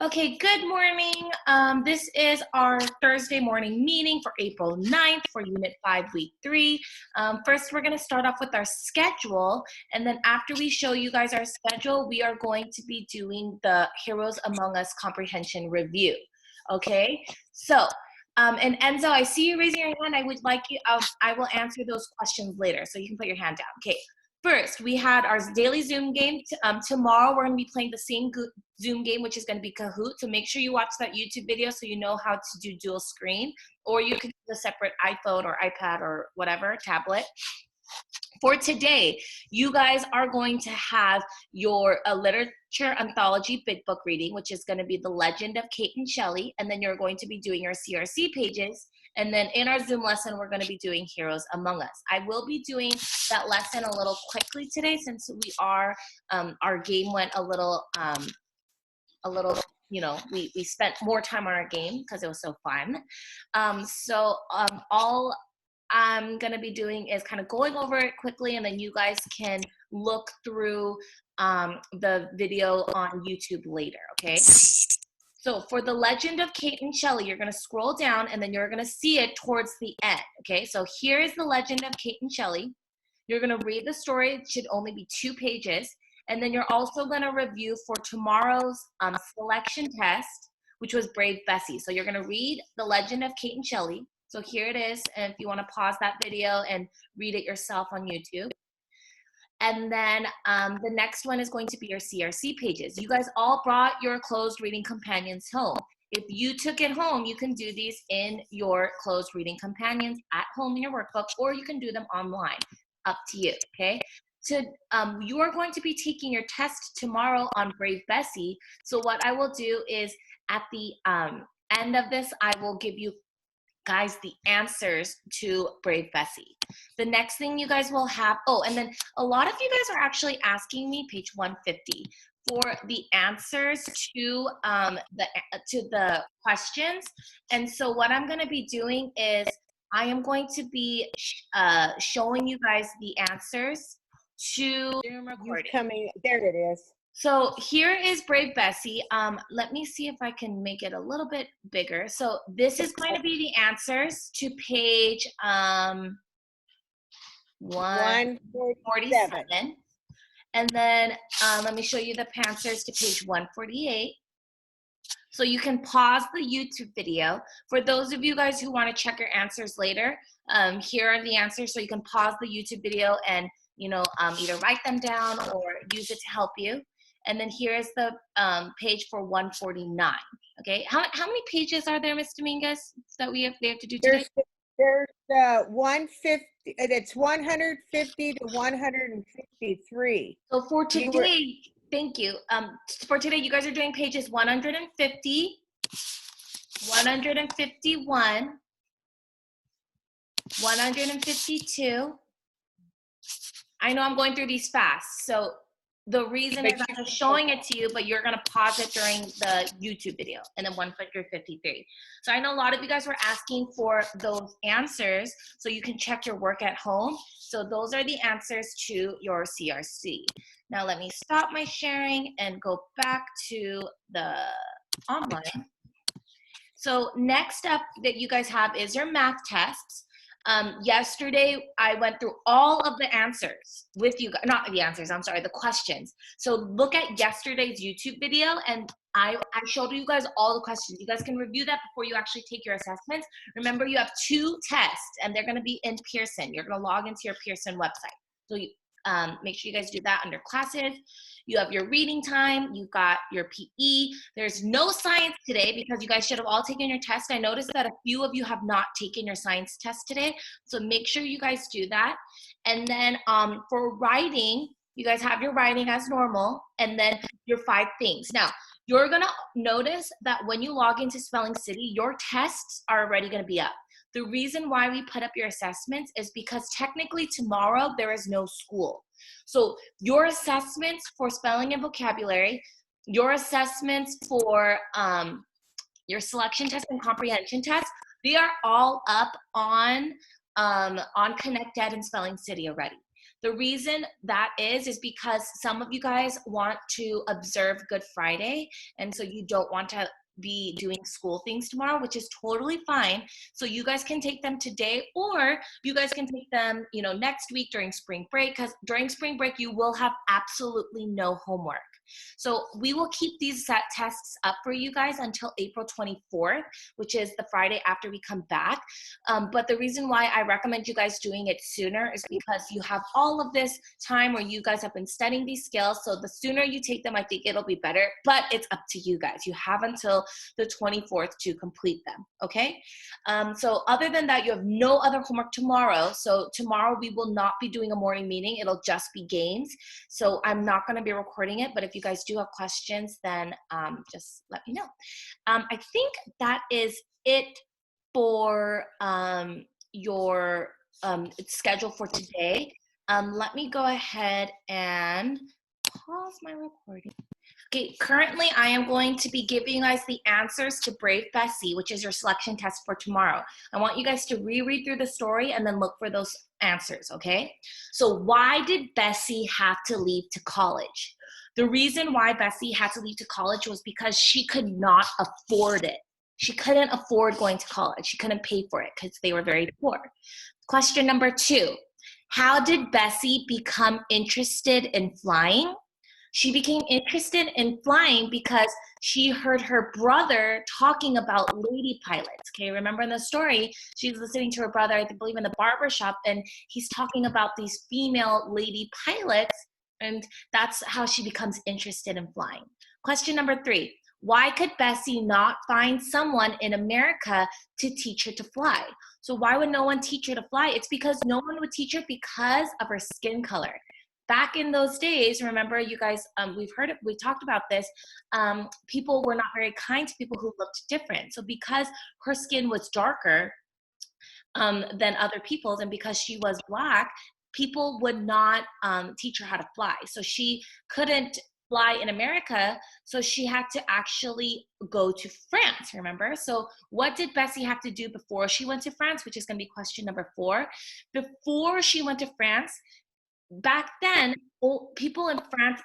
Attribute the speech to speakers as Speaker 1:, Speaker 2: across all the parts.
Speaker 1: Okay, good morning. This is our Thursday morning meeting for April 9th for Unit 5, Week 3. First, we're going to start off with our schedule, and then after we show you guys our schedule, we are going to be doing the Heroes Among Us comprehension review. Okay, so, and Enzo, I see you raising your hand. I would like you, I will answer those questions later, so you can put your hand down. Okay. First, we had our daily Zoom game. Tomorrow, we're going to be playing the same Zoom game, which is going to be Kahoot. So make sure you watch that YouTube video so you know how to do dual screen. Or you can use a separate iPhone or iPad or whatever, tablet. For today, you guys are going to have your literature anthology big book reading, which is going to be The Legend of Kate and Shelley. And then you're going to be doing your CRC pages. And then in our Zoom lesson, we're going to be doing Heroes Among Us. I will be doing that lesson a little quickly today since we are, our game went a little, you know, we spent more time on our game because it was so fun. All I'm going to be doing is kind of going over it quickly, and then you guys can look through the video on YouTube later, okay? So for The Legend of Kate and Shelley, you're going to scroll down, and then you're going to see it towards the end, okay? So here is The Legend of Kate and Shelley. You're going to read the story. It should only be 2 pages. And then you're also going to review for tomorrow's selection test, which was Brave Bessie. So you're going to read The Legend of Kate and Shelley. So here it is. And if you want to pause that video and read it yourself on YouTube. And then the next one is going to be your CRC pages. You guys all brought your closed reading companions home. If you took it home, you can do these in your closed reading companions at home in your workbook, or you can do them online. Up to you, okay? You are going to be taking your test tomorrow on Brave Bessie. So what I will do is at the end of this, I will give you guys the answers to Brave Bessie. The next thing you guys will have, oh, and then a lot of you guys are actually asking me, page 150, for the answers to the questions. And so what I'm going to be doing is I am going to be showing you guys the answers to Zoom recording.
Speaker 2: There it is.
Speaker 1: So here is Brave Bessie. Let me see if I can make it a little bit bigger. So this is going to be the answers to page 147. And then let me show you the answers to page 148. So you can pause the YouTube video. For those of you guys who want to check your answers later, here are the answers. So you can pause the YouTube video and either write them down or use it to help you. And then here's the page for 149. Okay, how many pages are there, Ms. Dominguez, that we have to do today?
Speaker 2: There's 150. It's 150 to 153.
Speaker 1: So for today, thank you. For today, you guys are doing pages 150, 151, 152. I know I'm going through these fast, so the reason is I'm just showing it to you, but you're going to pause it during the YouTube video, and then 153. So I know a lot of you guys were asking for those answers so you can check your work at home. So those are the answers to your CRC. Now let me stop my sharing and go back to the online. So next up that you guys have is your math tests. Yesterday, I went through all of the answers with you guys, not the answers, I'm sorry, the questions. So look at yesterday's YouTube video, and I showed you guys all the questions. You guys can review that before you actually take your assessments. Remember, you have 2 tests, and they're going to be in Pearson. You're going to log into your Pearson website. So you, make sure you guys do that under classes. You have your reading time, you've got your PE. There's no science today because you guys should have all taken your test. I noticed that a few of you have not taken your science test today, so make sure you guys do that. And then for writing, you guys have your writing as normal, and then your 5 things. Now, you're gonna notice that when you log into Spelling City, your tests are already gonna be up. The reason why we put up your assessments is because technically tomorrow there is no school. So your assessments for spelling and vocabulary, your assessments for your selection test and comprehension test, they are all up on ConnectEd and Spelling City already. The reason that is because some of you guys want to observe Good Friday, and so you don't want to be doing school things tomorrow, which is totally fine. So you guys can take them today, or you guys can take them, you know, next week during spring break, because during spring break you will have absolutely no homework. So we will keep these set tests up for you guys until April 24th, which is the Friday after we come back. But the reason why I recommend you guys doing it sooner is because you have all of this time where you guys have been studying these skills. So the sooner you take them, I think it'll be better, but it's up to you guys. You have until the 24th to complete them, okay? So other than that, you have no other homework tomorrow. So tomorrow we will not be doing a morning meeting. It'll just be games. So I'm not gonna be recording it, but if you guys do have questions, then just let me know. I think that is it for your schedule for today. Let me go ahead and pause my recording. Okay, currently I am going to be giving you guys the answers to Brave Bessie, which is your selection test for tomorrow. I want you guys to reread through the story and then look for those answers, okay? So why did Bessie have to leave to college? The reason why Bessie had to leave to college was because she could not afford it. She couldn't afford going to college. She couldn't pay for it because they were very poor. Question number 2, how did Bessie become interested in flying? She became interested in flying because she heard her brother talking about lady pilots. Okay, remember in the story, she was listening to her brother, I believe in the barber shop, and he's talking about these female lady pilots, and that's how she becomes interested in flying. Question number 3, why could Bessie not find someone in America to teach her to fly? So why would no one teach her to fly? It's because no one would teach her because of her skin color. Back in those days, remember you guys, we talked about this, people were not very kind to people who looked different. So because her skin was darker than other people's, and because she was Black, people would not teach her how to fly. So she couldn't fly in America, so she had to actually go to France, remember? So what did Bessie have to do before she went to France, which is gonna be question number 4. Before she went to France, back then, people in France,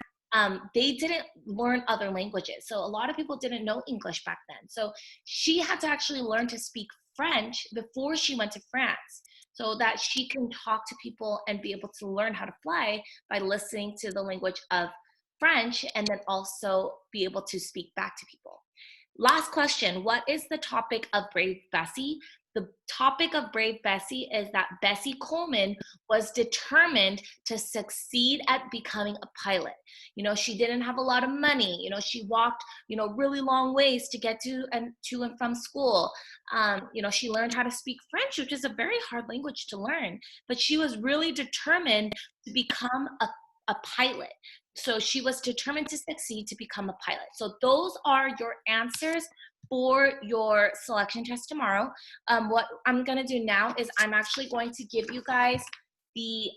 Speaker 1: they didn't learn other languages. So a lot of people didn't know English back then. So she had to actually learn to speak French before she went to France, so that she can talk to people and be able to learn how to fly by listening to the language of French, and then also be able to speak back to people. Last question, what is the topic of Brave Bessie? The topic of Brave Bessie is that Bessie Coleman was determined to succeed at becoming a pilot. You know, she didn't have a lot of money. You know, she walked, you know, really long ways to get to and from school. You know, she learned how to speak French, which is a very hard language to learn, but she was really determined to become a pilot. So she was determined to succeed to become a pilot. So those are your answers for your selection test tomorrow. What I'm gonna do now is I'm actually going to give you guys the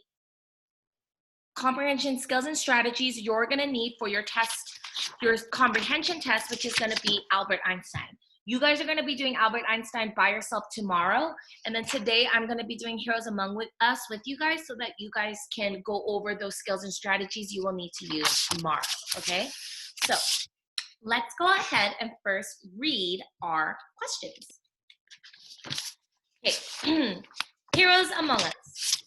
Speaker 1: comprehension skills and strategies you're gonna need for your test, your comprehension test, which is gonna be Albert Einstein. You guys are gonna be doing Albert Einstein by yourself tomorrow, and then today I'm gonna be doing Heroes Among Us with you guys, so that you guys can go over those skills and strategies you will need to use tomorrow, okay? So let's go ahead and first read our questions. Okay, Heroes Among Us.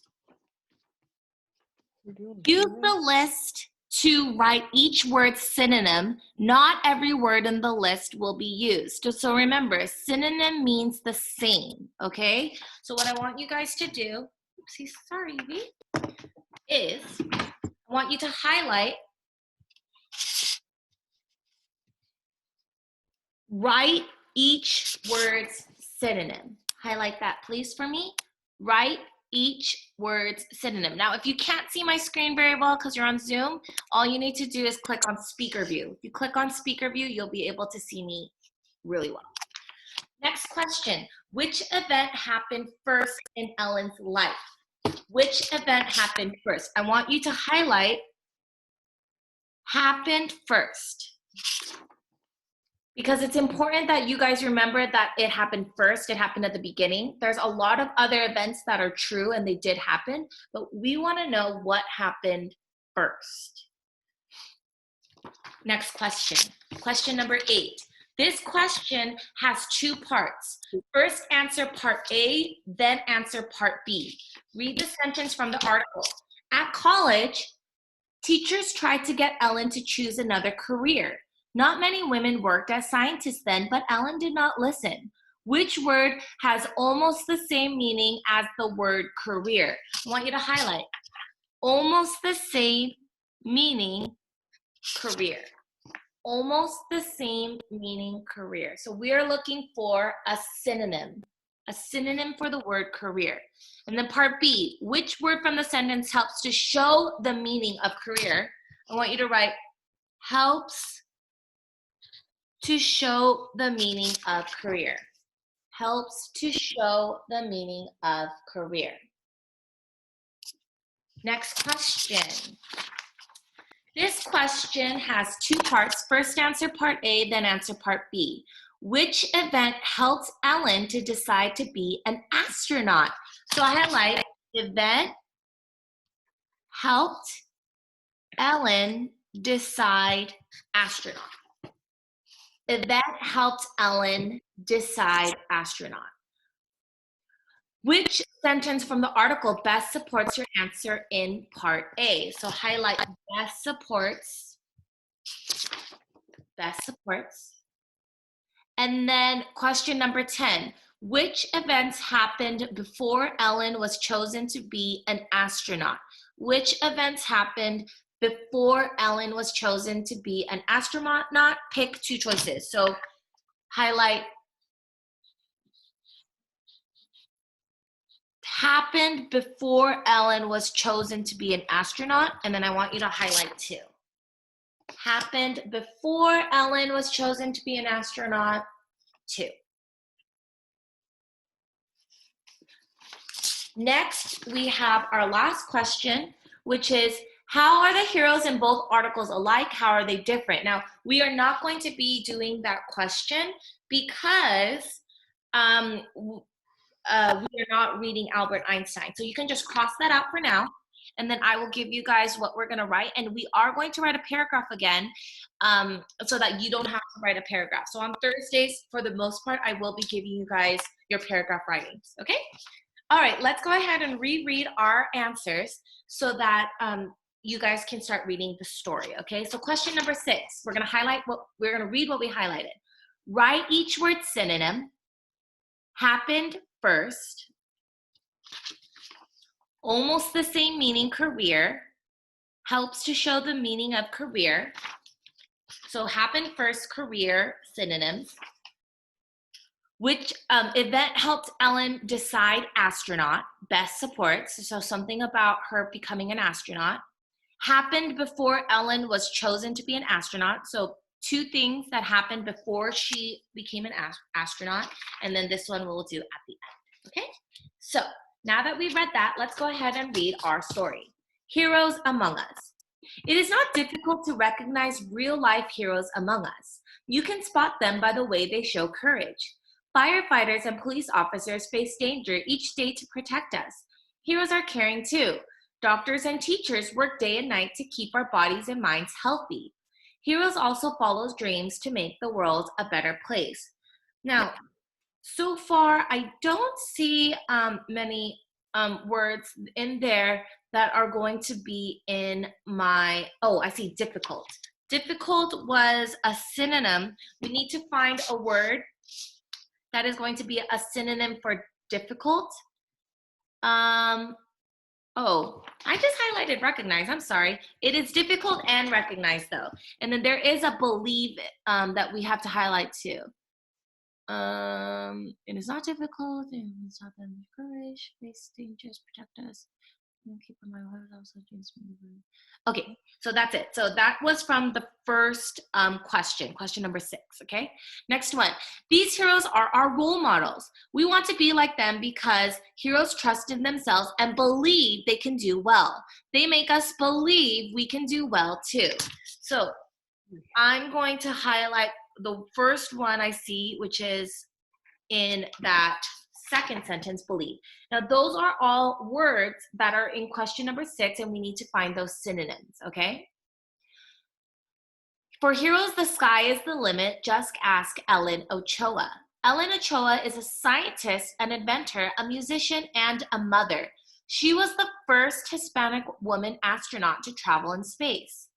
Speaker 1: Use the list to write each word's synonym. Not every word in the list will be used. So remember, synonym means the same, okay? So what I want you guys to do, oopsie, sorry, is I want you to highlight, write each word's synonym. Highlight that, please, for me. Write each word's synonym. Now, if you can't see my screen very well because you're on Zoom, all you need to do is click on speaker view. If you click on speaker view, you'll be able to see me really well. Next question, which event happened first in Ellen's life? Which event happened first? I want you to highlight happened first. Because it's important that you guys remember that it happened first. It happened at the beginning. There's a lot of other events that are true and they did happen, but we want to know what happened first. Next question. Question number 8. This question has 2 parts. First answer part A, then answer part B. Read the sentence from the article. At college, teachers tried to get Ellen to choose another career. Not many women worked as scientists then, but Ellen did not listen. Which word has almost the same meaning as the word career? I want you to highlight. Almost the same meaning, career. Almost the same meaning, career. So we are looking for a synonym for the word career. And then part B, which word from the sentence helps to show the meaning of career? I want you to write helps to show the meaning of career. Helps to show the meaning of career. Next question. This question has 2 parts. First answer part A, then answer part B. Which event helped Ellen to decide to be an astronaut? So I highlight event helped Ellen decide astronaut. Event helped Ellen decide astronaut. Which sentence from the article best supports your answer in part A? So highlight best supports. And then question number 10. Which events happened before Ellen was chosen to be an astronaut? Which events happened before Ellen was chosen to be an astronaut? Not pick 2 choices. So highlight happened before Ellen was chosen to be an astronaut, and then I want you to highlight 2. Happened before Ellen was chosen to be an astronaut, 2. Next, we have our last question, which is, how are the heroes in both articles alike? How are they different? Now, we are not going to be doing that question because we are not reading Albert Einstein. So you can just cross that out for now, and then I will give you guys what we're going to write. And we are going to write a paragraph again so that you don't have to write a paragraph. So on Thursdays, for the most part, I will be giving you guys your paragraph writings, okay? All right, let's go ahead and reread our answers so that you guys can start reading the story, okay? So question number 6, we're going to read what we highlighted. Write each word synonym. Happened first. Almost the same meaning, career. Helps to show the meaning of career. So happened first, career, synonyms. Which event helped Ellen decide astronaut? Best supports, so something about her becoming an astronaut. Happened before Ellen was chosen to be an astronaut, so 2 things that happened before she became an astronaut, and then this one we'll do at the end, okay? So now that we've read that, let's go ahead and read our story. Heroes among us. It is not difficult to recognize real-life heroes among us. You can spot them by the way they show courage. Firefighters and police officers face danger each day to protect us. Heroes are caring too. Doctors and teachers work day and night to keep our bodies and minds healthy. Heroes also follow dreams to make the world a better place. Now, so far, I don't see many words in there that are going to be in my, oh, I see difficult. Difficult was a synonym. We need to find a word that is going to be a synonym for difficult. Oh, I just highlighted recognize, I'm sorry. It is difficult and recognize though. And then there is a believe that we have to highlight too. It is not difficult, it is not that much courage, face dangers, protect us. Keep in mind what else okay, so that's it. So that was from the first question number 6, okay? Next one. These heroes are our role models. We want to be like them because heroes trust in themselves and believe they can do well. They make us believe we can do well too. So I'm going to highlight the first one I see, which is in that second sentence, believe. Now, those are all words that are in question number 6, and we need to find those synonyms, okay? For heroes, the sky is the limit. Just ask Ellen Ochoa. Ellen Ochoa is a scientist, an inventor, a musician, and a mother. She was the first Hispanic woman astronaut to travel in space.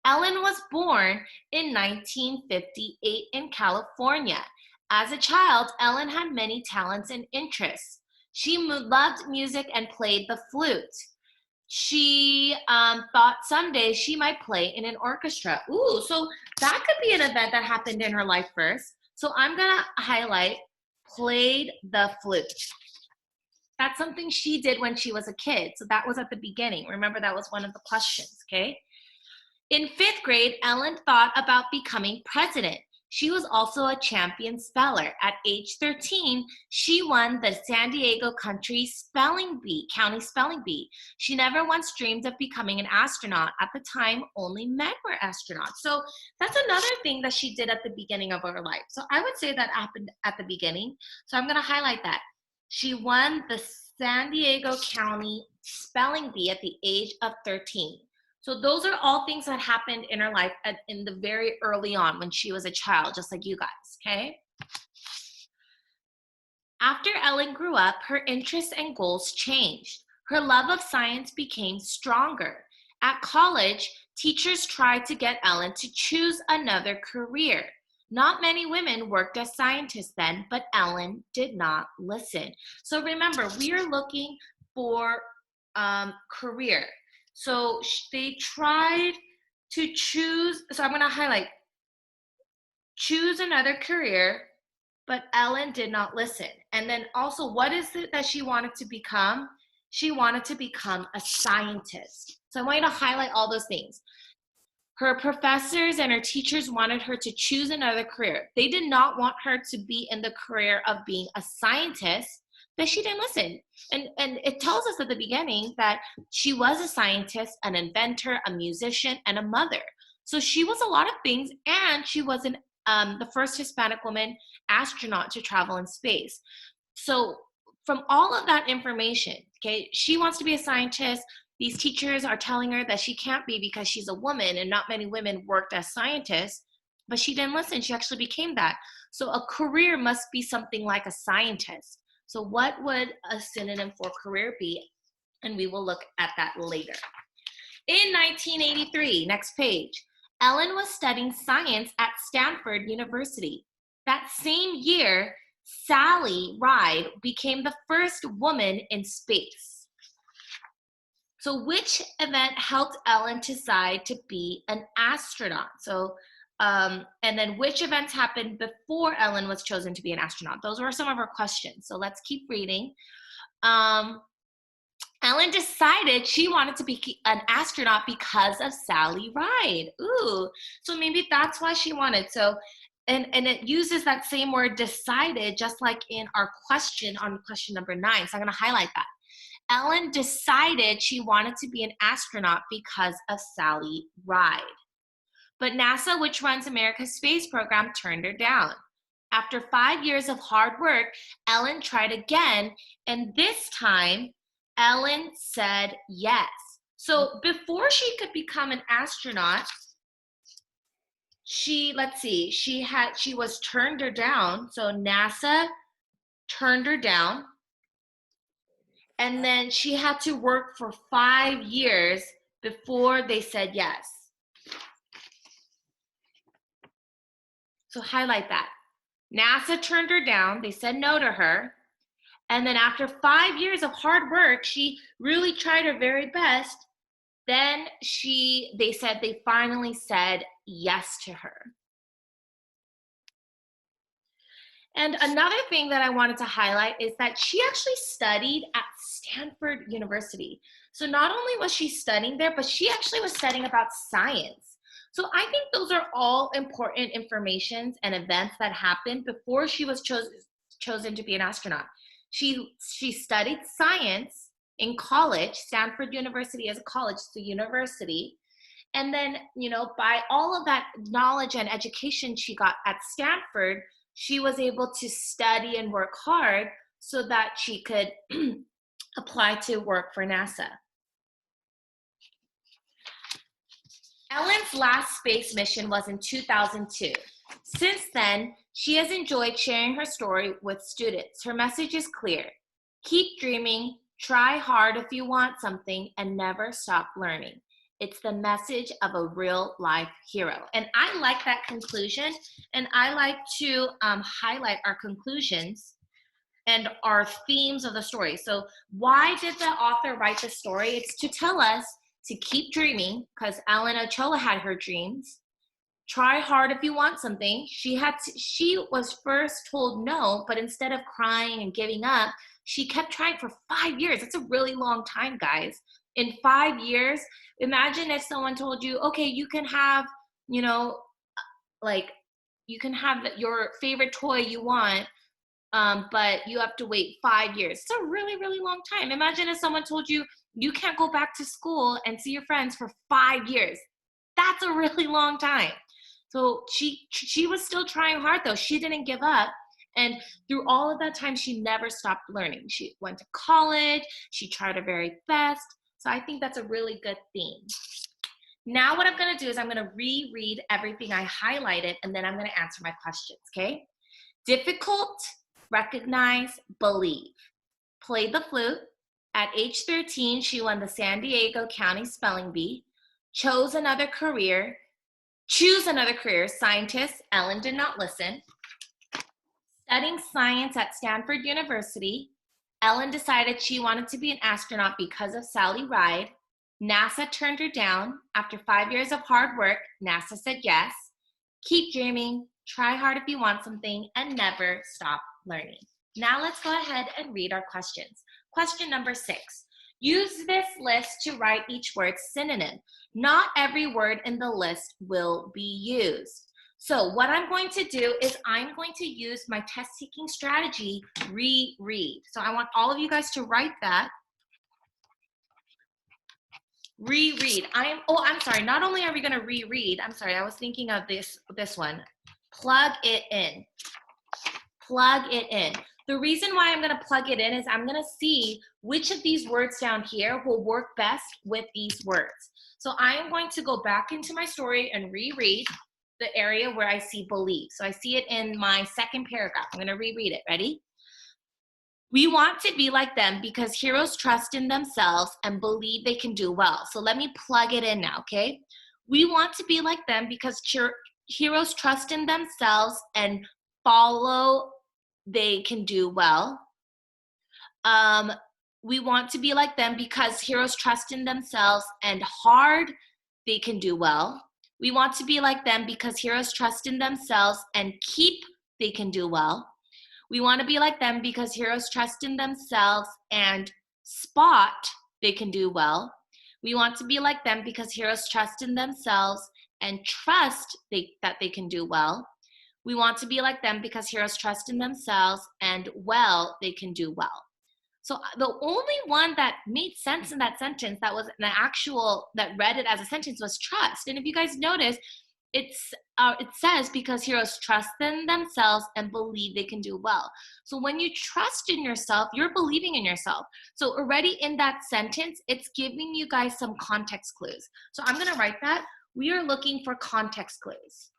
Speaker 1: Ellen was born in 1958 in California. As a child, Ellen had many talents and interests. She loved music and played the flute. She thought someday she might play in an orchestra. Ooh, so that could be an event that happened in her life first. So I'm gonna highlight played the flute. That's something she did when she was a kid. So that was at the beginning. Remember, that was one of the questions, okay? In 5th grade, Ellen thought about becoming president. She was also a champion speller. At age 13, she won the San Diego County Spelling Bee. She never once dreamed of becoming an astronaut. At the time, only men were astronauts. So that's another thing that she did at the beginning of her life. So I would say that happened at the beginning. So I'm going to highlight that. She won the San Diego County Spelling Bee at the age of 13. So those are all things that happened in her life in the very early on when she was a child, just like you guys, okay? After Ellen grew up, her interests and goals changed. Her love of science became stronger. At college, teachers tried to get Ellen to choose another career. Not many women worked as scientists then, but Ellen did not listen. So remember, we are looking for career. So they tried to choose, so I'm going to highlight, choose another career, but Ellen did not listen. And then also, what is it that she wanted to become? She wanted to become a scientist. So I want you to highlight all those things. Her professors and her teachers wanted her to choose another career. They did not want her to be in the career of being a scientist, but she didn't listen. And it tells us at the beginning that she was a scientist, an inventor, a musician, and a mother. So she was a lot of things, and she was the first Hispanic woman astronaut to travel in space. So from all of that information, okay, she wants to be a scientist. These teachers are telling her that she can't be because she's a woman, and not many women worked as scientists, but she didn't listen. She actually became that. So a career must be something like a scientist. So what would a synonym for career be? And we will look at that later. In 1983, next page, Ellen was studying science at Stanford University. That same year, Sally Ride became the first woman in space. So which event helped Ellen decide to be an astronaut? So, and then which events happened before Ellen was chosen to be an astronaut? Those were some of her questions. So let's keep reading. Ellen decided she wanted to be an astronaut because of Sally Ride. Ooh, so maybe that's why she wanted. So, and it uses that same word decided, just like in our question on question number 9. So I'm going to highlight that. Ellen decided she wanted to be an astronaut because of Sally Ride. But NASA, which runs America's space program, turned her down. After 5 years of hard work, Ellen tried again, and this time, Ellen said yes. So before she could become an astronaut, she was turned her down. So NASA turned her down. And then she had to work for 5 years before they said yes. So highlight that. NASA turned her down. They said no to her. And then after 5 years of hard work, she really tried her very best. Then they finally said yes to her. And another thing that I wanted to highlight is that she actually studied at Stanford University. So not only was she studying there, but she actually was studying about science. So I think those are all important informations and events that happened before she was chosen to be an astronaut. She studied science in college. Stanford University is a college, it's a university. And then, you know, by all of that knowledge and education she got at Stanford, she was able to study and work hard so that she could apply to work for NASA. Ellen's last space mission was in 2002. Since then, she has enjoyed sharing her story with students. Her message is clear. Keep dreaming, try hard if you want something, and never stop learning. It's the message of a real life hero. And I like that conclusion, and I like to highlight our conclusions and our themes of the story. So why did the author write the story? It's to tell us to keep dreaming, because Ellen Ochoa had her dreams. Try hard if you want something. She was first told no, but instead of crying and giving up, she kept trying for 5 years. It's a really long time, guys. In 5 years, imagine if someone told you, okay, you can have, you know, like, you can have your favorite toy you want, but you have to wait 5 years. It's a really, really long time. Imagine if someone told you, you can't go back to school and see your friends for 5 years. That's a really long time. So she was still trying hard, though. She didn't give up. And through all of that time, she never stopped learning. She went to college. She tried her very best. So I think that's a really good theme. Now what I'm going to do is I'm going to reread everything I highlighted, and then I'm going to answer my questions, okay? Difficult, recognize, believe. Played the flute. At age 13, she won the San Diego County Spelling Bee. Choose another career, scientist. Ellen did not listen. Studying science at Stanford University. Ellen decided she wanted to be an astronaut because of Sally Ride. NASA turned her down. After 5 years of hard work, NASA said yes. Keep dreaming, try hard if you want something, and never stop learning. Now let's go ahead and read our questions. Question number 6. Use this list to write each word's synonym. Not every word in the list will be used. So what I'm going to do is I'm going to use my test-taking strategy, reread. So I want all of you guys to write that. Reread. I'm sorry. Not only are we going to reread, I'm sorry, I was thinking of this one. Plug it in. Plug it in. The reason why I'm going to plug it in is I'm going to see which of these words down here will work best with these words. So I am going to go back into my story and reread the area where I see believe. So I see it in my second paragraph. I'm going to reread it. Ready? We want to be like them because heroes trust in themselves and believe they can do well. So let me plug it in now, okay? We want to be like them because heroes trust in themselves and follow they can do well. We want to be like them because heroes trust in themselves and hard they can do well. We want to be like them because heroes trust in themselves and keep they can do well. We want to be like them because heroes trust in themselves and spot they can do well. We want to be like them because heroes trust in themselves and trust that they can do well. We want to be like them because heroes trust in themselves and well, they can do well. So the only one that made sense in that sentence that was that read it as a sentence was trust. And if you guys notice, it says because heroes trust in themselves and believe they can do well. So when you trust in yourself, you're believing in yourself. So already in that sentence, it's giving you guys some context clues. So I'm going to write that. We are looking for context clues.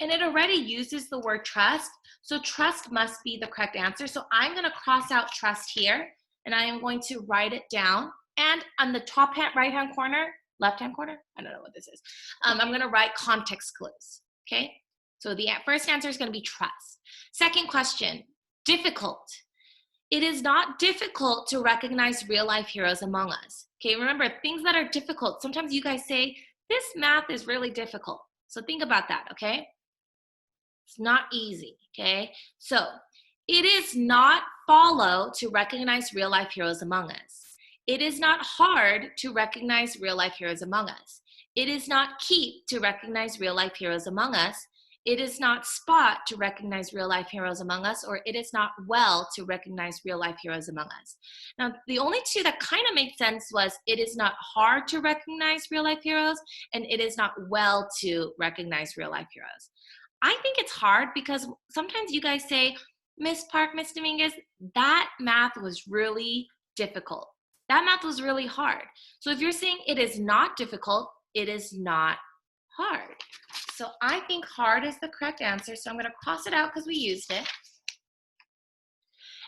Speaker 1: And it already uses the word trust. So trust must be the correct answer. So I'm going to cross out trust here, and I am going to write it down. And on the top right-hand corner, left-hand corner, I don't know what this is. I'm going to write context clues, okay? So the first answer is going to be trust. Second question, difficult. It is not difficult to recognize real-life heroes among us. Okay, remember, things that are difficult, sometimes you guys say, this math is really difficult. So think about that, okay? It's not easy, okay? So it is not follow to recognize real-life heroes among us. It is not hard to recognize real-life heroes among us. It is not keep to recognize real-life heroes among us. It is not spot to recognize real life heroes among us, or it is not well to recognize real life heroes among us. Now, the only two that kind of made sense was it is not hard to recognize real life heroes, and it is not well to recognize real life heroes. I think it's hard because sometimes you guys say, Miss Park, Miss Dominguez, that math was really difficult. That math was really hard. So if you're saying it is not difficult, it is not hard. So I think hard is the correct answer. So I'm going to cross it out because we used it.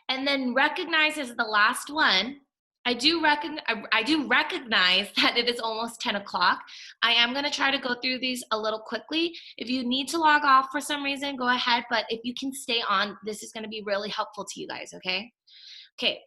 Speaker 1: And then recognize is the last one. I do recognize that it is almost 10 o'clock. I am going to try to go through these a little quickly. If you need to log off for some reason, go ahead. But if you can stay on, this is going to be really helpful to you guys, okay? Okay.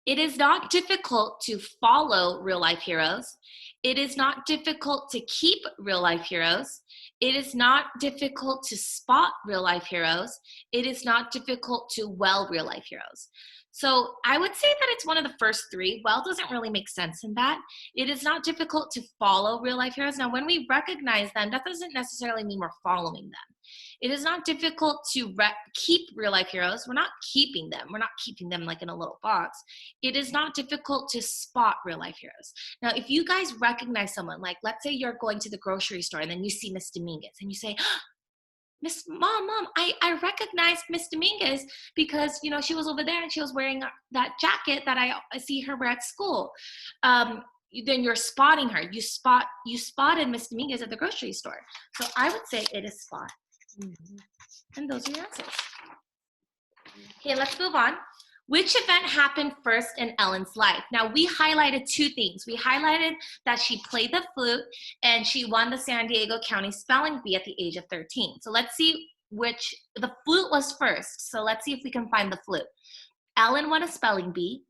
Speaker 1: It is not difficult to follow real life heroes. It is not difficult to keep real life heroes. It is not difficult to spot real life heroes. It is not difficult to well real life heroes. So I would say that it's one of the first three. Well doesn't really make sense in that. It is not difficult to follow real life heroes. Now, when we recognize them, that doesn't necessarily mean we're following them. It is not difficult to keep real life heroes. We're not keeping them. We're not keeping them like in a little box. It is not difficult to spot real life heroes. Now, if you guys recognize someone, like let's say you're going to the grocery store and then you see Miss Dominguez and you say, Miss Mom, I recognized Miss Dominguez because, you know, she was over there and she was wearing that jacket that I see her wear at school. Then you're spotting her. You spotted Miss Dominguez at the grocery store. So I would say it is spot. Mm-hmm. And those are your answers. Okay, let's move on. Which event happened first in Ellen's life? Now, we highlighted two things. We highlighted that she played the flute and she won the San Diego County Spelling Bee at the age of 13. So let's see the flute was first. So let's see if we can find the flute. Ellen won a spelling bee.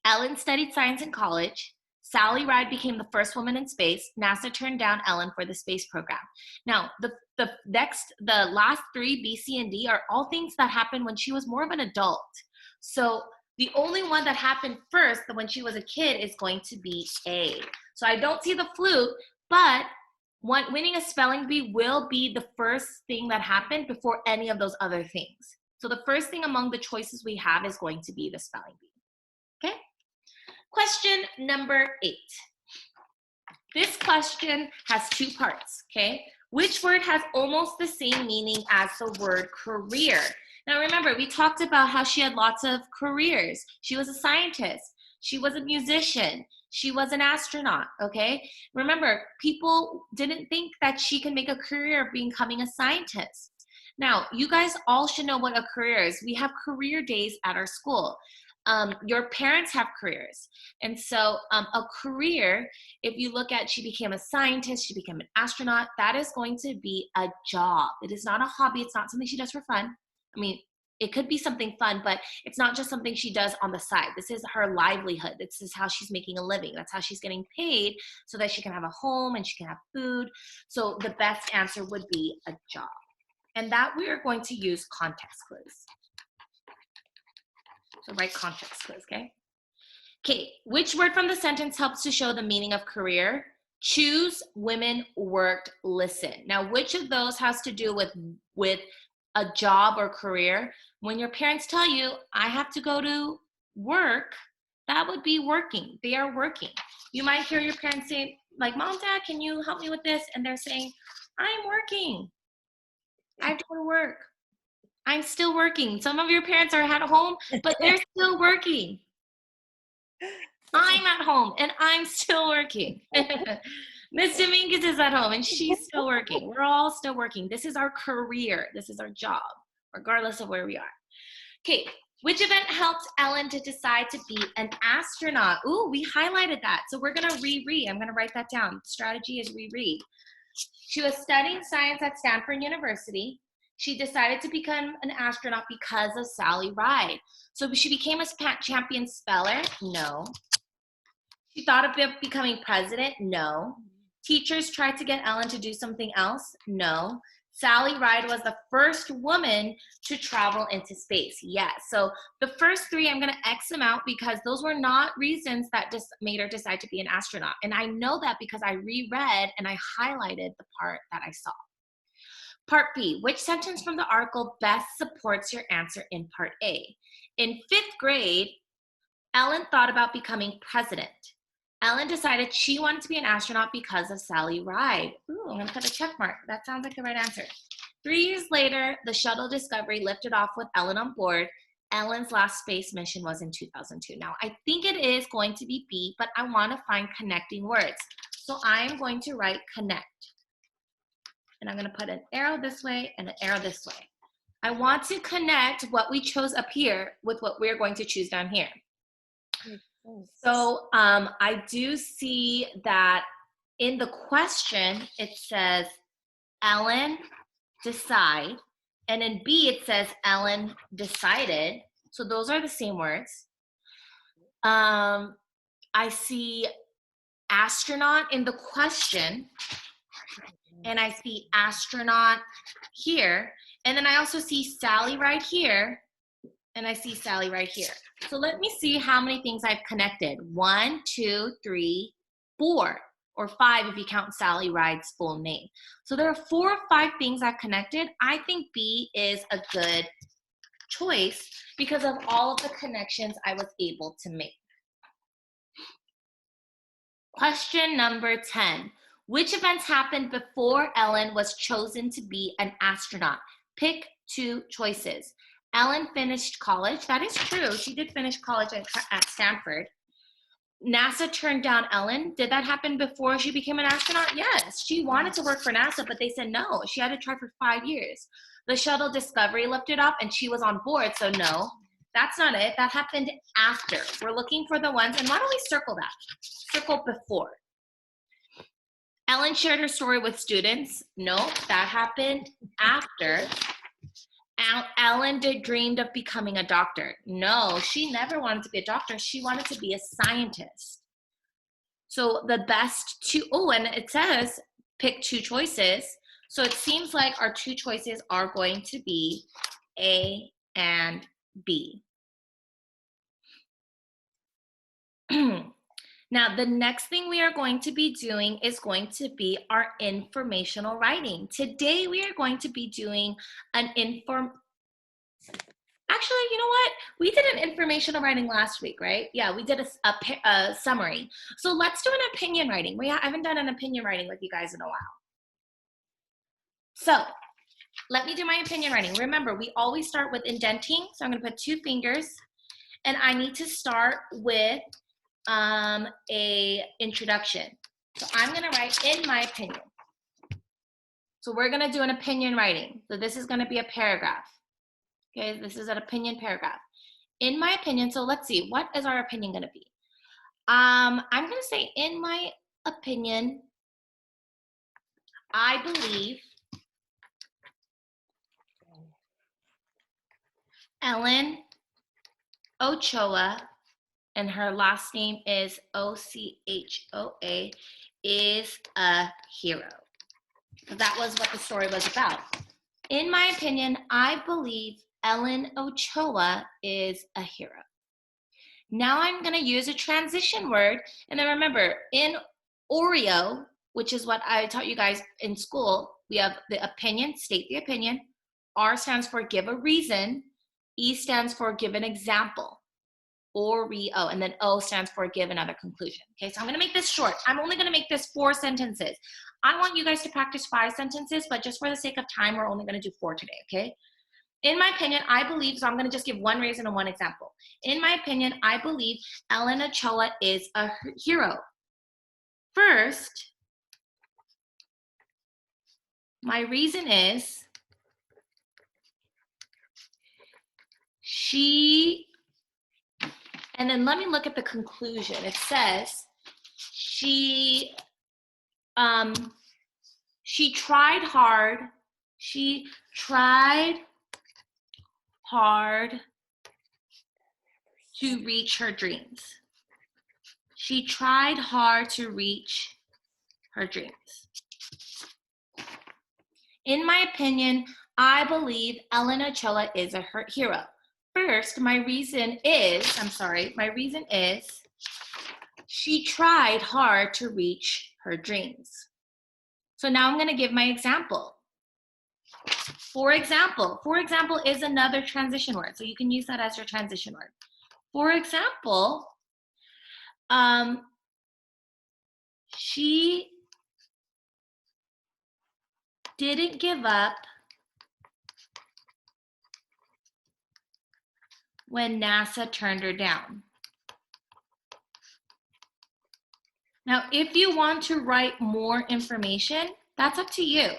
Speaker 1: Ellen studied science in college. Sally Ride became the first woman in space. NASA turned down Ellen for the space program. Now, the last three, B, C, and D, are all things that happened when she was more of an adult. So the only one that happened first when she was a kid is going to be A. So I don't see the flute, but winning a spelling bee will be the first thing that happened before any of those other things. So the first thing among the choices we have is going to be the spelling bee. Okay? Question number 8. This question has two parts, okay? Which word has almost the same meaning as the word career? Now remember, we talked about how she had lots of careers. She was a scientist. She was a musician. She was an astronaut, okay? Remember, people didn't think that she could make a career of becoming a scientist. Now, you guys all should know what a career is. We have career days at our school. Your parents have careers. And so a career, if you look at she became a scientist, she became an astronaut, that is going to be a job. It is not a hobby. It's not something she does for fun. I mean, it could be something fun, but it's not just something she does on the side. This is her livelihood. This is how she's making a living. That's how she's getting paid so that she can have a home and she can have food. So the best answer would be a job. And that we are going to use context clues. So write context clues, okay? Okay, which word from the sentence helps to show the meaning of career? Choose, women, worked, listen. Now, which of those has to do with a job or career? When your parents tell you, I have to go to work, that would be working. They are working. You might hear your parents say, like, Mom, Dad, can you help me with this? And they're saying, I'm working. I have to go to work. I'm still working. Some of your parents are at home, but they're still working. I'm at home and I'm still working. Miss Dominguez is at home and she's still working. We're all still working. This is our career. This is our job, regardless of where we are. Okay, which event helped Ellen to decide to be an astronaut? Ooh, we highlighted that. So we're gonna reread. I'm gonna write that down. Strategy is reread. She was studying science at Stanford University. She decided to become an astronaut because of Sally Ride. So she became a champion speller? No. She thought of becoming president? No. Teachers tried to get Ellen to do something else? No. Sally Ride was the first woman to travel into space? Yes. So the first three, I'm going to X them out because those were not reasons that just made her decide to be an astronaut. And I know that because I reread and I highlighted the part that I saw. Part B, which sentence from the article best supports your answer in part A? In 5th grade, Ellen thought about becoming president. Ellen decided she wanted to be an astronaut because of Sally Ride. Ooh, I'm gonna put a check mark. That sounds like the right answer. 3 years later, the shuttle Discovery lifted off with Ellen on board. Ellen's last space mission was in 2002. Now, I think it is going to be B, but I wanna find connecting words. So I'm going to write connect. And I'm gonna put an arrow this way and an arrow this way. I want to connect what we chose up here with what we're going to choose down here. So I do see that in the question, it says Ellen decide, and in B it says Ellen decided. So those are the same words. I see astronaut in the question, and I see astronaut here, and then I also see Sally right here, and I see Sally right here. So let me see how many things I've connected. 1, 2, 3, 4, or 5 if you count Sally Ride's full name. So there are 4 or 5 things I've connected. I think B is a good choice because of all of the connections I was able to make. Question number 10. Which events happened before Ellen was chosen to be an astronaut? Pick 2 choices. Ellen finished college. That is true. She did finish college at Stanford. NASA turned down Ellen. Did that happen before she became an astronaut? Yes. She wanted to work for NASA, but they said no. She had to try for 5 years. The shuttle Discovery lifted off, and she was on board, so no. That's not it. That happened after. We're looking for the ones, and why don't we circle that? Circle before. Ellen shared her story with students. No, that happened after. Ellen dreamed of becoming a doctor. No, she never wanted to be a doctor. She wanted to be a scientist. So the best 2, oh, and it says pick 2 choices. So it seems like our 2 choices are going to be A and B. Now, the next thing we are going to be doing is going to be our informational writing. Today, we are going to be doing an Actually, you know what? We did an informational writing last week, right? Yeah, we did a summary. So let's do an opinion writing. I haven't done an opinion writing with you guys in a while. So let me do my opinion writing. Remember, we always start with indenting. So I'm going to put 2 fingers. And I need to start with a introduction. So I'm going to write in my opinion. So we're going to do an opinion writing. So this is going to be a paragraph. Okay, this is an opinion paragraph. In my opinion, so let's see, what is our opinion going to be? I'm going to say, in my opinion, I believe Ellen Ochoa, and her last name is Ochoa, is a hero. So that was what the story was about. In my opinion, I believe Ellen Ochoa is a hero. Now I'm going to use a transition word. And then remember, in Oreo, which is what I taught you guys in school, we have the opinion, state the opinion. R stands for give a reason. E stands for give an example. Oreo, and then O stands for give another conclusion. Okay, so I'm going to make this short. I'm only going to make this 4 sentences. I want you guys to practice 5 sentences, but just for the sake of time, we're only going to do 4 today, okay? In my opinion, I believe, so I'm going to just give 1 reason and 1 example. In my opinion, I believe Ellen Ochoa is a hero. First, my reason is she, and then let me look at the conclusion. It says she tried hard. She tried hard to reach her dreams. She tried hard to reach her dreams. In my opinion, I believe Ellen Ochoa is a hero. First, my reason is she tried hard to reach her dreams. So now I'm going to give my example. For example is another transition word. So you can use that as your transition word. For example, she didn't give up when NASA turned her down. Now, if you want to write more information, that's up to you.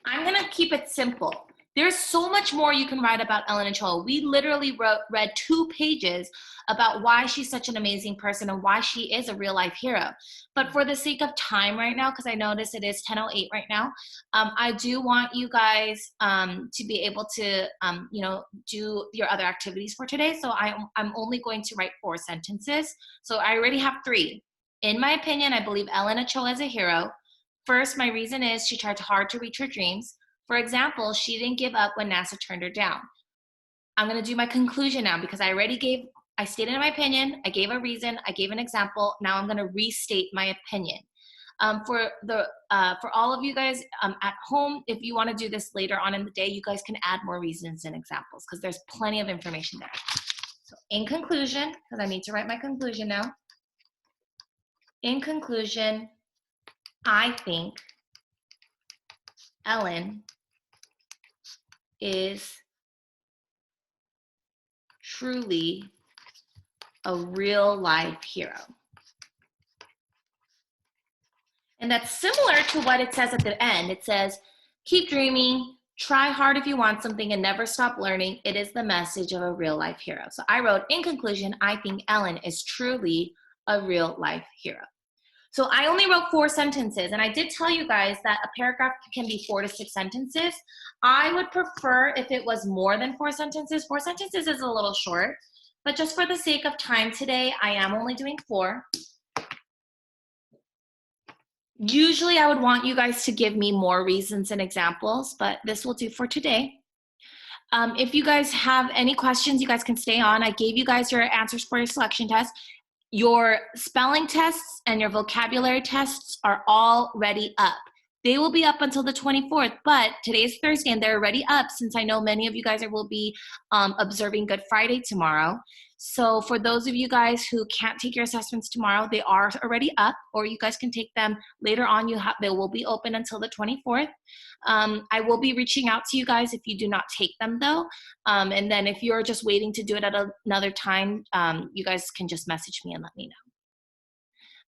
Speaker 1: I'm gonna keep it simple. There's so much more you can write about Ellen Ochoa. We literally read 2 pages about why she's such an amazing person and why she is a real life hero. But for the sake of time right now, because I notice it is 10:08 right now, I do want you guys to be able to, you know, do your other activities for today. So I'm only going to write 4 sentences. So I already have 3. In my opinion, I believe Ellen Ochoa is a hero. First, my reason is she tried hard to reach her dreams. For example, she didn't give up when NASA turned her down. I'm going to do my conclusion now because I stated my opinion, I gave a reason, I gave an example. Now I'm going to restate my opinion. For all of you guys at home, if you want to do this later on in the day, you guys can add more reasons and examples because there's plenty of information there. So in conclusion, because I need to write my conclusion now. In conclusion, I think Ellen is truly a real life hero. And that's similar to what it says at the end. It says, keep dreaming, try hard if you want something, and never stop learning. It is the message of a real life hero. So I wrote, in conclusion, I think Ellen is truly a real life hero. So I only wrote 4 sentences, and I did tell you guys that a paragraph can be 4 to 6 sentences. I would prefer if it was more than 4 sentences. 4 sentences is a little short, but just for the sake of time today, I am only doing 4. Usually I would want you guys to give me more reasons and examples, but this will do for today. If you guys have any questions, you guys can stay on. I gave you guys your answers for your selection test. Your spelling tests and your vocabulary tests are already up. They will be up until the 24th, but today's Thursday and they're already up since I know many of you guys will be observing Good Friday tomorrow. So for those of you guys who can't take your assessments tomorrow, they are already up, or you guys can take them later on. They will be open until the 24th. I will be reaching out to you guys if you do not take them though. And then if you're just waiting to do it at another time, you guys can just message me and let me know.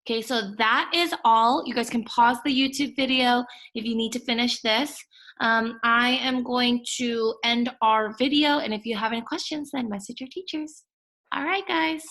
Speaker 1: Okay, so that is all. You guys can pause the YouTube video if you need to finish this. I am going to end our video, and if you have any questions, then message your teachers. All right, guys.